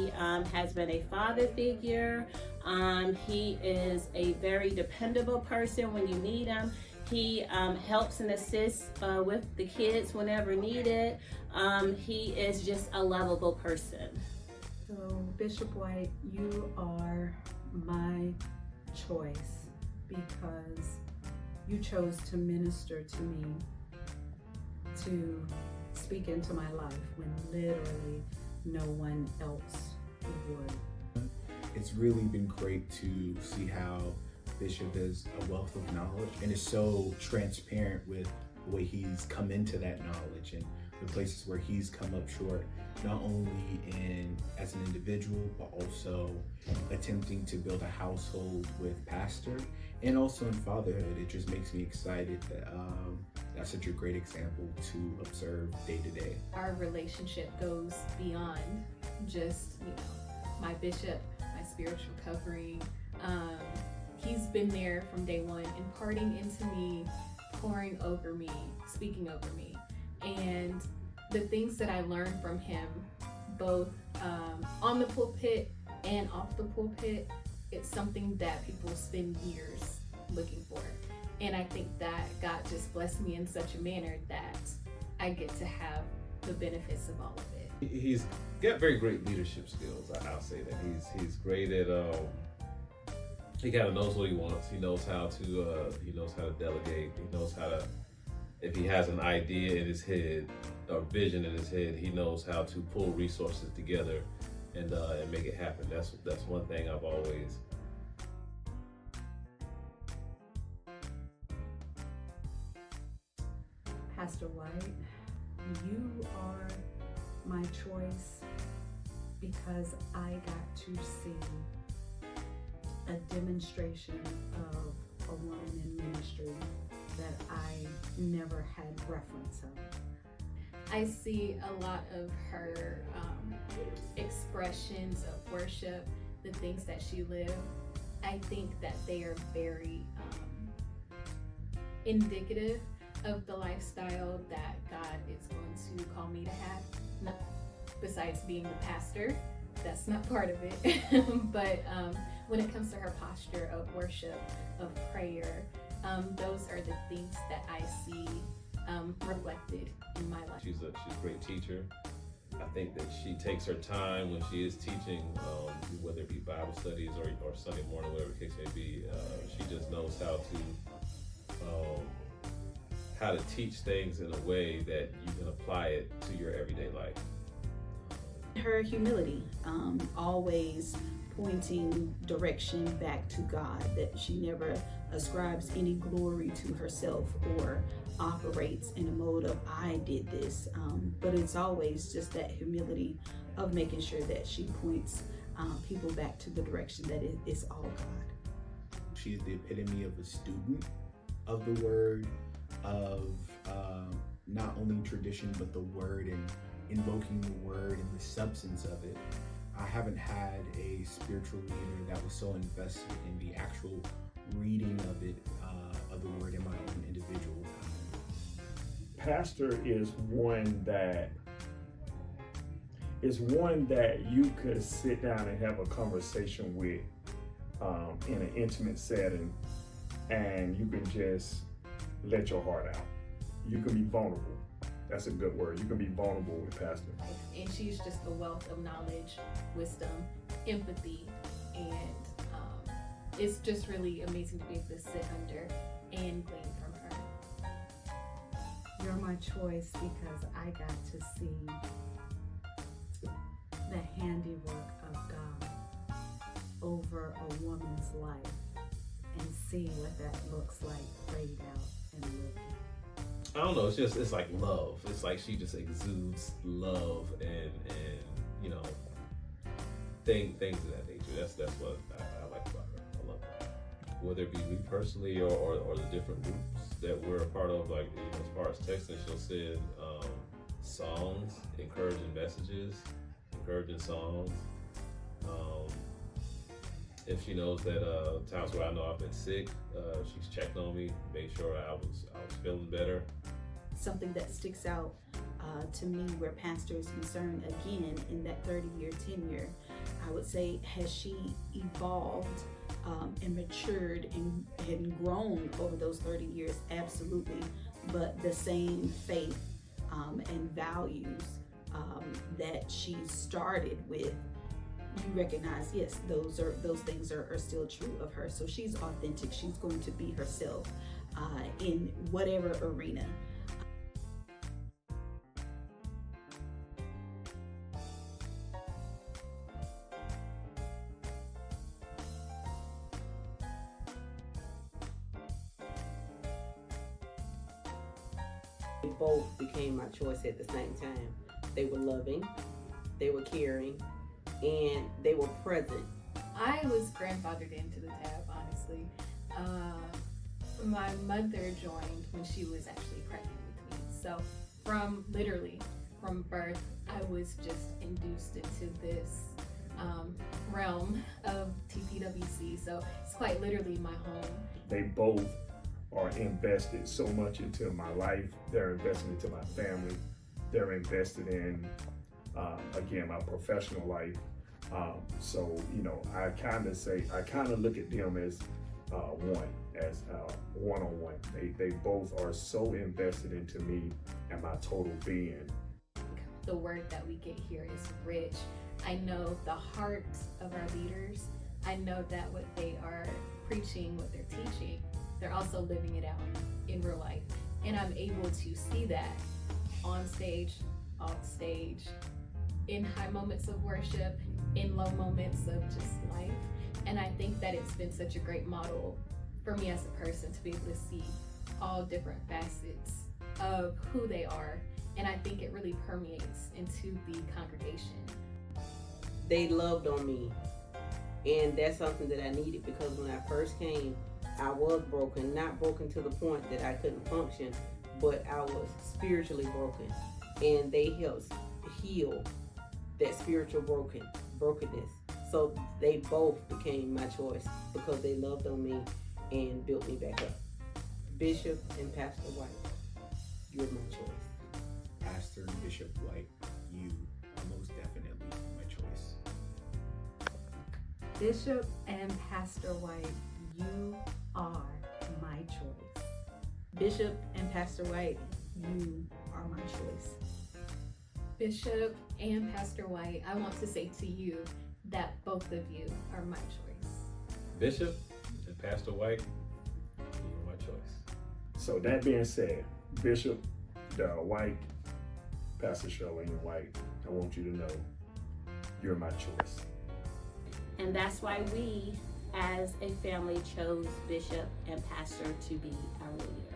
He has been a father figure. He is a very dependable person when you need him. He helps and assists with the kids whenever needed. He is just a lovable person. So Bishop White, you are my choice because you chose to minister to me, to speak into my life when literally no one else would. It's really been great to see how Bishop is a wealth of knowledge and is so transparent with the way he's come into that knowledge and the places where he's come up short, not only as an individual, but also attempting to build a household with pastor and also in fatherhood. It just makes me excited that that's such a great example to observe day to day. Our relationship goes beyond just, my bishop, my spiritual covering. He's been there from day one, imparting into me, pouring over me, speaking over me. And the things that I learned from him, both on the pulpit and off the pulpit, it's something that people spend years looking for. And I think that God just blessed me in such a manner that I get to have the benefits of all of it. He's got very great leadership skills. I'll say that he's great at. He kind of knows what he wants. He knows how to delegate. He knows how to, if he has an idea in his head, or vision in his head, he knows how to pull resources together and make it happen. That's one thing I've always. Pastor White, you are my choice because I got to see a demonstration of a woman in ministry that I never had reference of. I see a lot of her expressions of worship, the things that she lived. I think that they are very indicative of the lifestyle that God is going to call me to have. Not, besides being the pastor, that's not part of it. But when it comes to her posture of worship, of prayer, those are the things that I see reflected in my life. She's a great teacher. I think that she takes her time when she is teaching, whether it be Bible studies or Sunday morning, whatever the case may be. She just knows how to teach things in a way that you can apply it to your everyday life. Her humility, always pointing direction back to God, that she never ascribes any glory to herself or operates in a mode of I did this, but it's always just that humility of making sure that she points people back to the direction that it is all God. She is the epitome of a student of the word, of not only tradition but the word, and invoking the word and the substance of it. I haven't had a spiritual leader that was so invested in the actual reading of it, of the word, in my own individual time. Pastor is one that you could sit down and have a conversation with in an intimate setting, and you can just let your heart out. You can be vulnerable. That's a good word. You can be vulnerable with Pastor. And she's just a wealth of knowledge, wisdom, empathy, and it's just really amazing to be able to sit under and glean from her. You're my choice because I got to see the handiwork of God over a woman's life and see what that looks like played out and lived. I don't know, it's like love. It's like she just exudes love and things of that nature. That's what I like about her. I love her. Whether it be me personally or the different groups that we're a part of, like as far as texting, she'll send songs, encouraging messages, encouraging songs. If she knows that times where I know I've been sick, she's checked on me, made sure I was feeling better. something that sticks out to me where pastor is concerned, again, in that 30-year tenure, I would say, has she evolved and matured and grown over those 30 years? Absolutely. But the same faith and values that she started with, you recognize, yes, those things are still true of her. So she's authentic. She's going to be herself in whatever arena. They both became my choice at the same time. They were loving, they were caring, and they were present. I was grandfathered into the tab, honestly. My mother joined when she was actually pregnant with me. So from birth, I was just induced into this realm of TPWC. So it's quite literally my home. They both are invested so much into my life. They're invested into my family. They're invested in, again, my professional life. So, you know, I kind of look at them as one-on-one. They both are so invested into me and my total being. The word that we get here is rich. I know the heart of our leaders. I know that what they are preaching, what they're teaching, they're also living it out in real life. And I'm able to see that on stage, off stage, in high moments of worship, in low moments of just life. And I think that it's been such a great model for me as a person to be able to see all different facets of who they are. And I think it really permeates into the congregation. They loved on me, and that's something that I needed, because when I first came, I was broken, not broken to the point that I couldn't function, but I was spiritually broken, and they helped heal that spiritual brokenness. So they both became my choice because they loved on me and built me back up. Bishop and Pastor White, you're my choice. Pastor and Bishop White, you are most definitely my choice. Bishop and Pastor White, you are my choice. Bishop and Pastor White, you are my choice. Bishop and Pastor White, I want to say to you that both of you are my choice. Bishop and Pastor White, you're my choice. So that being said, Bishop Darryl White, Pastor Shirlene White, I want you to know you're my choice. And that's why we, as a family, chose Bishop and Pastor to be our leader.